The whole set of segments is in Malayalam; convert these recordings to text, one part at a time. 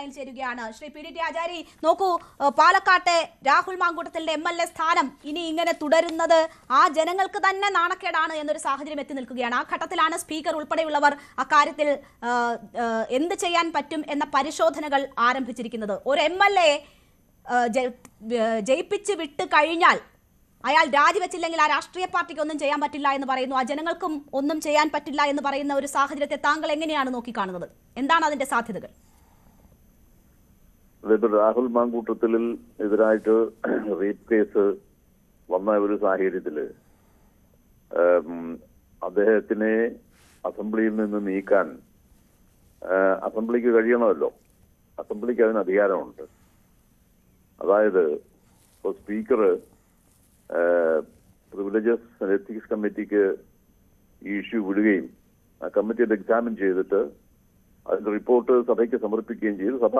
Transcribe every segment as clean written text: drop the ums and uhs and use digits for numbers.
ലൈനിൽ ചേരുകയാണ്. ശ്രീ PDT ആചാരി, നോക്കൂ, പാലക്കാട്ടെ രാഹുൽ മാങ്കൂട്ടത്തിന്റെ MLA സ്ഥാനം ഇനി ഇങ്ങനെ തുടരുന്നത് ആ ജനങ്ങൾക്ക് തന്നെ നാണക്കേടാണ് എന്നൊരു സാഹചര്യം എത്തി നിൽക്കുകയാണ്. ആ ഘട്ടത്തിലാണ് സ്പീക്കർ ഉൾപ്പെടെയുള്ളവർ അക്കാര്യത്തിൽ എന്ത് ചെയ്യാൻ പറ്റും എന്ന പരിശോധനകൾ ആരംഭിച്ചിരിക്കുന്നത്. ഒരു MLA ജയിപ്പിച്ച് വിട്ട് കഴിഞ്ഞാൽ അയാൾ രാജിവെച്ചില്ലെങ്കിൽ ആ രാഷ്ട്രീയ പാർട്ടിക്ക് ഒന്നും ചെയ്യാൻ പറ്റില്ല എന്ന് പറയുന്നു, ആ ജനങ്ങൾക്കും ഒന്നും ചെയ്യാൻ പറ്റില്ല എന്ന് പറയുന്ന ഒരു സാഹചര്യത്തെ താങ്കൾ എങ്ങനെയാണ് നോക്കിക്കാണുന്നത്? എന്താണ് അതിന്റെ സാധ്യതകൾ? രാഹുൽ മാങ്കൂട്ടത്തിൽ എതിരായിട്ട് റേപ്പ് കേസ് വന്ന ഒരു സാഹചര്യത്തില് അദ്ദേഹത്തിനെ അസംബ്ലിയിൽ നിന്ന് നീക്കാൻ അസംബ്ലിക്ക് കഴിയണമല്ലോ. അസംബ്ലിക്ക് അതിന് അധികാരമുണ്ട്. അതായത് ഇപ്പോൾ സ്പീക്കർ പ്രിവിലേജസ് ആൻഡ് എത്തിക്സ് കമ്മിറ്റിക്ക് ഈ ഇഷ്യൂ വിടുകയും ആ കമ്മിറ്റി അത് എക്സാമിൻ ചെയ്തിട്ട് അതിന്റെ റിപ്പോർട്ട് സഭയ്ക്ക് സമർപ്പിക്കുകയും ചെയ്ത് സഭ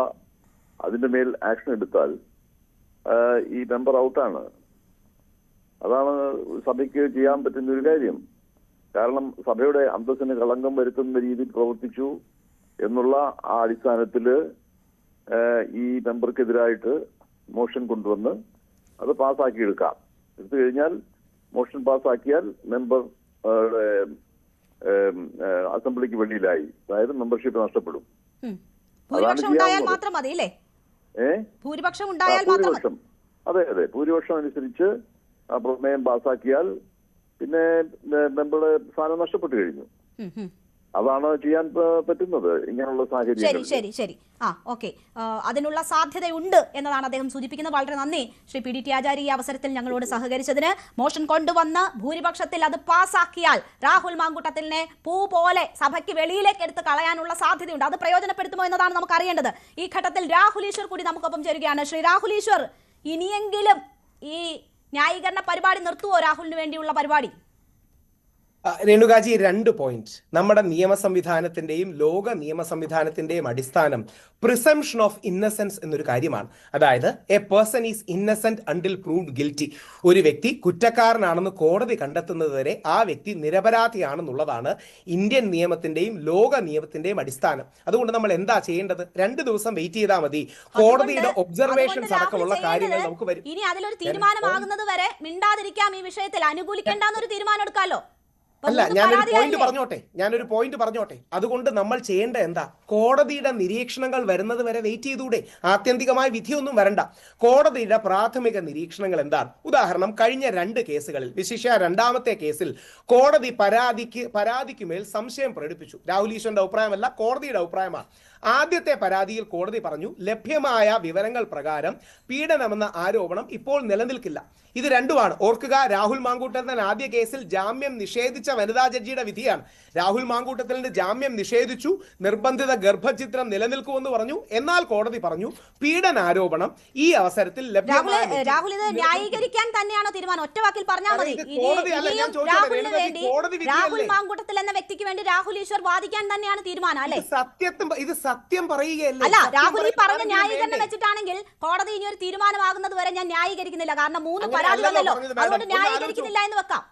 അതിന്റെ മേൽ ആക്ഷൻ എടുത്താൽ ഈ മെമ്പർ ഔട്ടാണ്. അതാണ് സഭയ്ക്ക് ചെയ്യാൻ പറ്റുന്ന ഒരു കാര്യം. കാരണം സഭയുടെ അന്തസ്സിന് കളങ്കം വരുത്തുന്ന രീതിയിൽ പ്രവർത്തിച്ചു എന്നുള്ള ആ അടിസ്ഥാനത്തിൽ ഈ മെമ്പർക്കെതിരായിട്ട് മോഷൻ കൊണ്ടുവന്ന് അത് പാസ്സാക്കിയെടുക്കാം. എടുത്തു കഴിഞ്ഞാൽ മോഷൻ പാസ്സാക്കിയാൽ മെമ്പർ അസംബ്ലിക്ക് വെളിയിലായി, അതായത് മെമ്പർഷിപ്പ് നഷ്ടപ്പെടും. ഭൂരിപക്ഷം അതെ അതെ, ഭൂരിപക്ഷം അനുസരിച്ച് ആ പ്രമേയം പാസ്സാക്കിയാൽ പിന്നെ മെമ്പറുടെ സ്ഥാനം നഷ്ടപ്പെട്ടു കഴിഞ്ഞു. അതാണ് ചെയ്യാൻ പറ്റുന്നത് ഇങ്ങനെയുള്ള സാഹചര്യം. ശരി ശരി ശരി ഓക്കെ, അതിനുള്ള സാധ്യതയുണ്ട് എന്നതാണ് അദ്ദേഹം സൂചിപ്പിക്കുന്നത്. വളരെ നന്ദി ശ്രീ PDT ആചാരി, ഈ അവസരത്തിൽ ഞങ്ങളോട് സഹകരിച്ചതിന്. മോഷൻ കൊണ്ടുവന്ന് ഭൂരിപക്ഷത്തിൽ അത് പാസ്സാക്കിയാൽ രാഹുൽ മാങ്കൂട്ടത്തിനെ പൂ പോലെ സഭയ്ക്ക് വെളിയിലേക്ക് എടുത്ത് കളയാനുള്ള സാധ്യതയുണ്ട്. അത് പ്രയോജനപ്പെടുത്തുമോ എന്നതാണ് നമുക്ക് അറിയേണ്ടത്. ഈ ഘട്ടത്തിൽ രാഹുൽ ഈശ്വർ കൂടി നമുക്കൊപ്പം ചേരുകയാണ്. ശ്രീ രാഹുൽ ഈശ്വർ, ഇനിയെങ്കിലും ഈ ന്യായീകരണ പരിപാടി നിർത്തുവോ, രാഹുലിന് വേണ്ടിയുള്ള പരിപാടി? രേണുകാജി, 2 പോയിന്റ്. നമ്മുടെ നിയമ സംവിധാനത്തിന്റെയും ലോക നിയമ സംവിധാനത്തിന്റെയും അടിസ്ഥാനം പ്രിസംപ്ഷൻ ഓഫ് ഇന്നസെൻസ് എന്നൊരു കാര്യമാണ്. അതായത് A person is Innocent until proved guilty. ഒരു വ്യക്തി കുറ്റക്കാരനാണെന്ന് കോടതി കണ്ടെത്തുന്നത് വരെ ആ വ്യക്തി നിരപരാധിയാണെന്നുള്ളതാണ് ഇന്ത്യൻ നിയമത്തിന്റെയും ലോക നിയമത്തിന്റെയും അടിസ്ഥാനം. അതുകൊണ്ട് നമ്മൾ എന്താ ചെയ്യേണ്ടത്? 2 ദിവസം വെയിറ്റ് ചെയ്താൽ മതി. കോടതിയുടെ ഒബ്സർവേഷൻസ് അടക്കമുള്ള കാര്യങ്ങൾ നമുക്ക് വരും. ഇനി അതിലൊരു തീരുമാനമാകുന്നത് വരെ മിണ്ടാതിരിക്കാം, ഈ വിഷയത്തിൽ അനുകൂലിക്കേണ്ടെന്നൊരു തീരുമാനം എടുക്കാമല്ലോ. അല്ല, ഞാനൊരു പോയിന്റ് പറഞ്ഞോട്ടെ. അതുകൊണ്ട് നമ്മൾ ചെയ്യേണ്ട എന്താ? കോടതിയുടെ നിരീക്ഷണങ്ങൾ വരുന്നത് വരെ വെയിറ്റ് ചെയ്തൂടെ? ആത്യന്തികമായ വിധിയൊന്നും വരണ്ട. കോടതിയുടെ പ്രാഥമിക നിരീക്ഷണങ്ങൾ എന്താണ്? ഉദാഹരണം, കഴിഞ്ഞ 2 കേസുകളിൽ, വിശേഷ 2ാമത്തെ കേസിൽ കോടതി പരാതിക്കുമേൽ സംശയം പ്രകടിപ്പിച്ചു. രാഹുൽ ഈശ്വറിന്റെ അഭിപ്രായമല്ല, കോടതിയുടെ അഭിപ്രായമാണ്. ആദ്യത്തെ പരാതിയിൽ കോടതി പറഞ്ഞു, ലഭ്യമായ വിവരങ്ങൾ പ്രകാരം പീഡനമെന്ന ആരോപണം ഇപ്പോൾ നിലനിൽക്കില്ല. ഇത് രണ്ടുമാണ്. ഓർക്കുക, രാഹുൽ മാങ്കൂട്ടത്തിൽ ആദ്യ കേസിൽ ജാമ്യം നിഷേധിച്ച വനിതാ ജഡ്ജിയുടെ വിധിയാണ്. രാഹുൽ മാങ്കൂട്ടത്തിന് ജാമ്യം നിഷേധിച്ചു, നിർബന്ധിത ഗർഭചിത്രം നിലനിൽക്കുമെന്ന് പറഞ്ഞു. എന്നാൽ കോടതി പറഞ്ഞു പീഡനാരോപണം ഈ അവസരത്തിൽ രാഹുൽ ഇത് ന്യായീകരിക്കാൻ തന്നെയാണോ തീരുമാനം? ഒറ്റ വാക്കിൽ പറഞ്ഞാൽ മതി. രാഹുൽ മാങ്കൂട്ടത്തിൽ എന്ന വ്യക്തിക്ക് വേണ്ടി രാഹുൽ ഈശ്വർ വാദിക്കാൻ തന്നെയാണ് തീരുമാനം, അല്ലെ? ഇത് സത്യം പറയുകയല്ല. അല്ല, രാഹുൽ ഈ പറഞ്ഞ ന്യായീകരണം വെച്ചിട്ടാണെങ്കിൽ കോടതി ഇനി ഒരു തീരുമാനമാകുന്നത് വരെ ഞാൻ ന്യായീകരിക്കുന്നില്ല, കാരണം 3 പരാതി വന്നല്ലോ, അതുകൊണ്ട് ന്യായീകരിക്കുന്നില്ല എന്ന് വെക്കാം.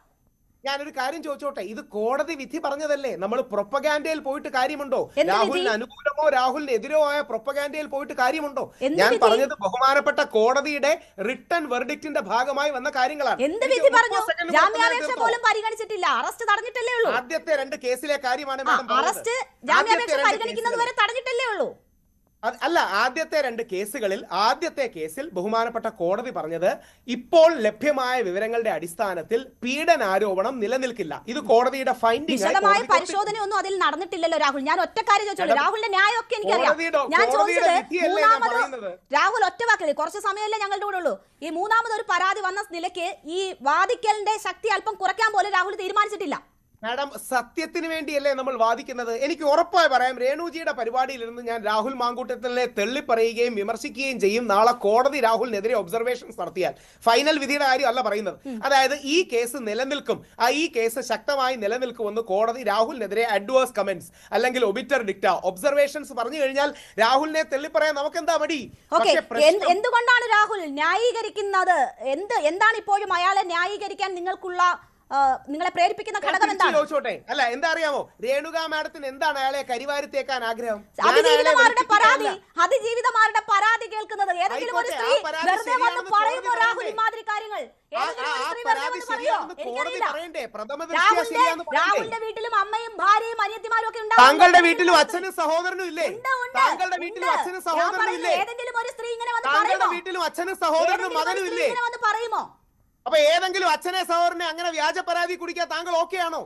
ഞാനൊരു കാര്യം ചോദിച്ചോട്ടെ, ഇത് കോടതി വിധി പറഞ്ഞതല്ലേ? നമ്മൾ പ്രൊപ്പഗാൻഡയിൽ പോയിട്ട് കാര്യമുണ്ടോ? രാഹുലിന് അനുകൂലമോ രാഹുലിന് എതിരോ ആയ പ്രൊപ്പഗാൻഡയിൽ പോയിട്ട് കാര്യമുണ്ടോ? ഞാൻ പറഞ്ഞത് ബഹുമാനപ്പെട്ട കോടതിയുടെ റിട്ടൺ വെർഡിക്റ്റിന്റെ ഭാഗമായി വന്ന കാര്യങ്ങളാണ്. എന്ത് വിധി പറഞ്ഞു? ജാമ്യാപേക്ഷ പോലും പരിഗണിച്ചിട്ടില്ല, അറസ്റ്റ് തടഞ്ഞിട്ടല്ലേ ഉള്ളൂ. ആദ്യത്തെ 2 കേസിലെ കാര്യമാണ്. അറസ്റ്റ് ജാമ്യാപേക്ഷ പരിഗണിക്കുന്നത് വരെ തടഞ്ഞിട്ടല്ലേ ഉള്ളൂ. അല്ല, ആദ്യത്തെ 2 കേസുകളിൽ ആദ്യത്തെ കേസിൽ ബഹുമാനപ്പെട്ട കോടതി പറഞ്ഞത് ഇപ്പോൾ ലഭ്യമായ വിവരങ്ങളുടെ അടിസ്ഥാനത്തിൽ പീഡനാരോപണം നിലനിൽക്കില്ല. ഇത് കോടതിയുടെ ഫൈൻഡിംഗ്. വിശദമായ പരിശോധനയൊന്നും അതിൽ നടന്നിട്ടില്ലല്ലോ രാഹുൽ. ഞാൻ ഒറ്റ കാര്യം ചോദിച്ചോളൂ, രാഹുലിന്റെ ന്യായമൊക്കെ എനിക്കറിയാം. ഞാൻ ചോദിച്ചത് രാഹുൽ ഒറ്റ വാക്കിൽ, കുറച്ച് സമയമല്ലേ ഞങ്ങളുടെ കൂടെ ഉള്ളൂ. ഈ 3ാമതൊരു പരാതി വന്ന നിലയ്ക്ക് ഈ വാദിക്കലിന്റെ ശക്തി അല്പം കുറയ്ക്കാൻ പോലും രാഹുൽ തീരുമാനിച്ചിട്ടില്ല. മാഡം, സത്യത്തിന് വേണ്ടിയല്ലേ നമ്മൾ വാദിക്കുന്നത്? എനിക്ക് ഉറപ്പായി പറയാം, രേണുജിയുടെ പരിപാടിയിൽ ഇരുന്ന് ഞാൻ രാഹുൽ മാങ്കൂട്ടത്തിനെ തള്ളിപ്പറയുകയും വിമർശിക്കുകയും ചെയ്യും. നാളെ കോടതി രാഹുലിനെതിരെ ഒബ്സർവേഷൻസ് നടത്തിയാൽ. ഫൈനൽ വിധിയുടെ കാര്യം അല്ല പറയുന്നത്. അതായത് ഈ കേസ് നിലനിൽക്കും, ഈ കേസ് ശക്തമായി നിലനിൽക്കുമെന്ന് കോടതി രാഹുലിനെതിരെ അഡ്വേഴ്സ് കമന്റ്സ് അല്ലെങ്കിൽ ഒബിറ്റർ ഡിക്റ്റ ഒബ്സർവേഷൻസ് പറഞ്ഞു കഴിഞ്ഞാൽ രാഹുലിനെ തള്ളിപ്പറയാൻ നമുക്ക് എന്താ മടി? എന്തുകൊണ്ടാണ് രാഹുൽ ന്യായീകരിക്കുന്നത്? എന്താണ് ഇപ്പോഴും അയാളെ ന്യായീകരിക്കാൻ നിങ്ങളെ പ്രേരിപ്പിക്കുന്ന ഘടകം എന്താണ്? ചോദിച്ചോട്ടെ. അല്ല, എന്താ അറിയാമോ, രേണുക മാഡത്തിന് എന്താണ് അയാളെ കരിവാരിത്തേക്കാൻ ആഗ്രഹം? അഭിജീവിതമാരുടെ പരാതി അതിജീവിതമാരുടെ പരാതി കേൾക്കുന്നത്? ഏതെങ്കിലും ഒരു സ്ത്രീ വെറുതെ വന്ന് പറയുമോ രാഹുൽ ഇമാതിരി കാര്യങ്ങൾ? രാഹുലിന്റെ വീട്ടിലും അമ്മയും ഭാര്യയും അനിയത്തിമാരും ഒക്കെ ഉണ്ടാവും. താങ്കളുടെ വീട്ടിലും അച്ഛനും സഹോദരനും ഇല്ലേ? താങ്കളുടെ വീട്ടിലും അച്ഛനും സഹോദരനും ഇല്ലേ? ഏതെങ്കിലും ഒരു സ്ത്രീ ഇങ്ങനെ വന്ന് താങ്കളുടെ വീട്ടിലും അച്ഛനും സഹോദരനും മകനും ഇല്ലേ? പറയുമോ? അപ്പൊ ഏതെങ്കിലും അച്ഛനെ സഹോദരനെ അങ്ങനെ വ്യാജ പരാതി കുടിക്കാൻ താങ്കൾ ഓക്കെ ആണോ?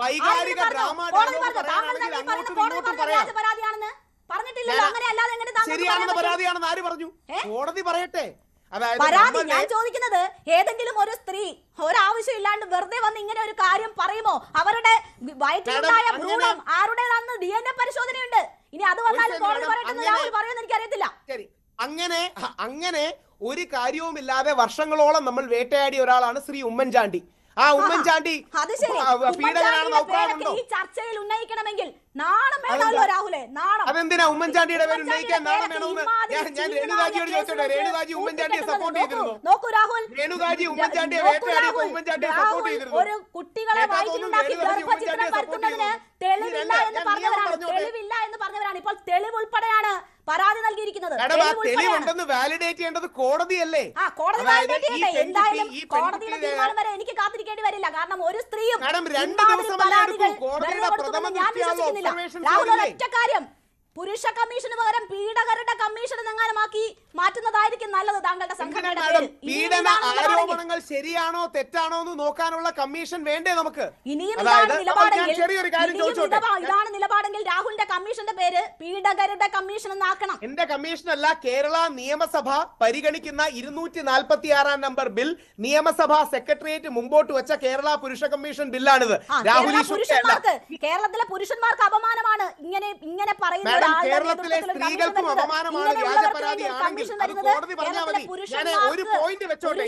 വൈകാരിക ഡ്രാമ ശരിയാണെന്ന പരാതിയാണെന്ന് ആര് പറഞ്ഞു? കോടതി പറയട്ടെ. പരാതി ഞാൻ ചോദിക്കുന്നത്, ഏതെങ്കിലും ഒരു സ്ത്രീ ഒരാവശ്യം ഇല്ലാണ്ട് വെറുതെ വന്ന് ഇങ്ങനെ ഒരു കാര്യം പറയുമോ? അവരുടെ വയറ്റിലുണ്ടായ ഭ്രൂണം ആരുടേതാണെന്ന് DNA പരിശോധനയുണ്ട്. ഇനി അത് വന്നാലും കോടതി പറയട്ടെന്ന് രാഹുൽ പറയുമെന്ന് എനിക്കറിയത്തില്ല. ശരി, അങ്ങനെ ഒരു കാര്യവുമില്ലാതെ വർഷങ്ങളോളം നമ്മൾ വേട്ടയാടിയ ഒരാളാണ് ശ്രീ ഉമ്മൻചാണ്ടി. ആ ഉമ്മൻചാണ്ടി ഈ ചർച്ചയിൽ ഉന്നയിക്കണമെങ്കിൽ നാണം വേണമല്ലോ രാഹുലെ, നാണം. അതെന്തിനാ ഉമ്മൻചാണ്ടിയുടെ പേര് ഉന്നയിക്കാൻ നാണം വേണമെന്ന് ഞാൻ രേണുകാജിയോട് ചോദിച്ചോട്ടെ. രേണുകാജി ഉമ്മൻചാണ്ടിയെ സപ്പോർട്ട് ചെയ്തിരുന്നു. നോക്കൂ രാഹുൽ, രേണുകാജി ഉമ്മൻചാണ്ടിയെ വേട്ടയാടിയപ്പോൾ ഉമ്മൻചാണ്ടിയെ സപ്പോർട്ട് ചെയ്തിരുന്നു. ഒരു കുട്ടികളെ വയറ്റിലുണ്ടാക്കി ഗർഭചിത്രം വരുത്തുന്നതിന് തെളിവില്ല എന്ന് പറഞ്ഞവരാണ് ഇപ്പോൾ തെളിവ് ഉൾപ്പെടെയാണ് പരാതി നൽകിയിരിക്കുന്നത്. തെളിവുണ്ടെന്ന് വാലിഡേറ്റ് ചെയ്യേണ്ടത് കോടതിയല്ലേ? കോടതി വാലിഡേറ്റ് ചെയ്യട്ടെ. എന്തായാലും കോടതിയുടെ തീരുമാനം വരെ എനിക്ക് കാത്തിരിക്കേണ്ടി വരില്ല. കാരണം ഒരു സ്ത്രീയും ഞാൻ വിശ്വസിക്കുന്നില്ല. രാഹുൽ ഒരൊറ്റ കാര്യം, പുരുഷ കമ്മീഷന് പകരം പീഡകരുടെ കമ്മീഷൻ എന്നെങ്ങാനുമാക്കി മാറ്റുന്നതായിരിക്കും നല്ലത്. താങ്കളുടെ സംഘടനയുടെ പേര് പീഡന ആരോപണങ്ങൾ ശരിയാണോ തെറ്റാണോ എന്ന് നോക്കാനുള്ള കമ്മീഷൻ വേണ്ടേ നമുക്ക്? ഇനിയും ഇതാണ് നിലപാടെങ്കിൽ രാഹുലിന്റെ കമ്മീഷന്റെ പേര് പീഡകരുടെ കമ്മീഷൻ എന്നാക്കണം. എന്റെ കമ്മീഷൻ അല്ല, കേരള നിയമസഭ പരിഗണിക്കുന്ന 246 നമ്പർ ബിൽ നിയമസഭാ സെക്രട്ടേറിയറ്റ് മുമ്പോട്ട് വെച്ച കേരള പുരുഷ കമ്മീഷൻ ബില്ലാണിത്. കേരളത്തിലെ പുരുഷന്മാർക്ക് അപമാനമാണ് ഇങ്ങനെ പറയുന്നത്. കേരളത്തിലെ സ്ത്രീകൾക്കും അപമാനമാണ് വ്യാജ പരാതിയാണെങ്കിൽ കോടതി പറഞ്ഞാൽ മതി. ഞാൻ ഒരു പോയിന്റ് വെച്ചോട്ടെ,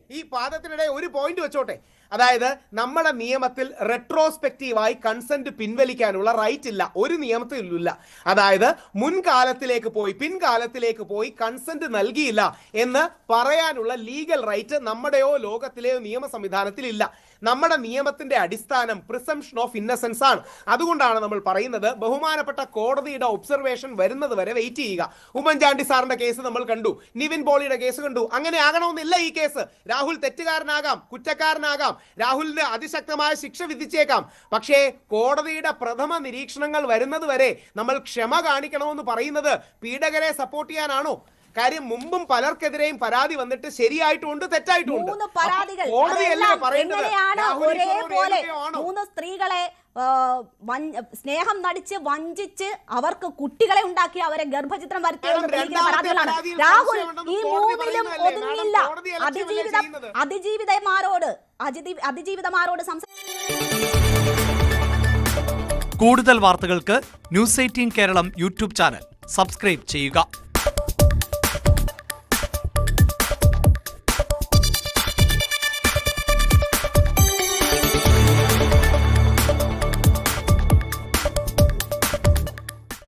ഈ വാദത്തിനിടെ ഒരു പോയിന്റ് വെച്ചോട്ടെ. അതായത് നമ്മുടെ നിയമത്തിൽ റെട്രോസ്പെക്റ്റീവായി കൺസെന്റ് പിൻവലിക്കാനുള്ള റൈറ്റ് ഇല്ല, ഒരു നിയമത്തിലില്ല. അതായത് മുൻകാലത്തിലേക്ക് പോയി പിൻകാലത്തിലേക്ക് പോയി കൺസെന്റ് നൽകിയില്ല എന്ന് പറയാനുള്ള ലീഗൽ റൈറ്റ് നമ്മുടെയോ ലോകത്തിലെയോ നിയമ സംവിധാനത്തിൽ ഇല്ല. നമ്മുടെ നിയമത്തിന്റെ അടിസ്ഥാനം പ്രിസംപ്ഷൻ ഓഫ് ഇന്നസെൻസ് ആണ്. അതുകൊണ്ടാണ് നമ്മൾ പറയുന്നത് ബഹുമാനപ്പെട്ട കോടതിയുടെ ഒബ്സർവേഷൻ വരുന്നത് വരെ വെയിറ്റ് ചെയ്യുക. ഉമ്മൻചാണ്ടി സാറിന്റെ കേസ് നമ്മൾ കണ്ടു, നിവിൻ പോളിയുടെ കേസ് കണ്ടു. അങ്ങനെ ആകണമെന്നില്ല ഈ കേസ്. രാഹുൽ തെറ്റുകാരനാകാം, കുറ്റക്കാരനാകാം, രാഹുലിന് അതിശക്തമായ ശിക്ഷ വിധിച്ചേക്കാം. പക്ഷേ കോടതിയുടെ പ്രഥമ നിരീക്ഷണങ്ങൾ വരുന്നത് വരെ നമ്മൾ ക്ഷമ കാണിക്കണമെന്ന് പറയുന്നത് പീഡകരെ സപ്പോർട്ട് ചെയ്യാനാണോ? കാര്യം മുമ്പും പലർക്കെതിരെയും പരാതി വന്നിട്ട് ശരിയായിട്ടുണ്ട് തെറ്റായിട്ടുണ്ട്. മൂന്ന് സ്ത്രീകളെ സ്നേഹം നടിച്ച് വഞ്ചിച്ച് അവർക്ക് കുട്ടികളെ ഉണ്ടാക്കി അവരെ ഗർഭചിത്രം വരുത്തിയെന്ന് തെളിയിക്കുന്ന പരാതികളാണ്. രാഹുൽ ഈ മൂന്നിലും ഒതുങ്ങില്ല. അതിജീവിതമാരോട് കൂടുതൽ വാർത്തകൾക്ക് News 18 Keralam YouTube channel subscribe ചെയ്യുക.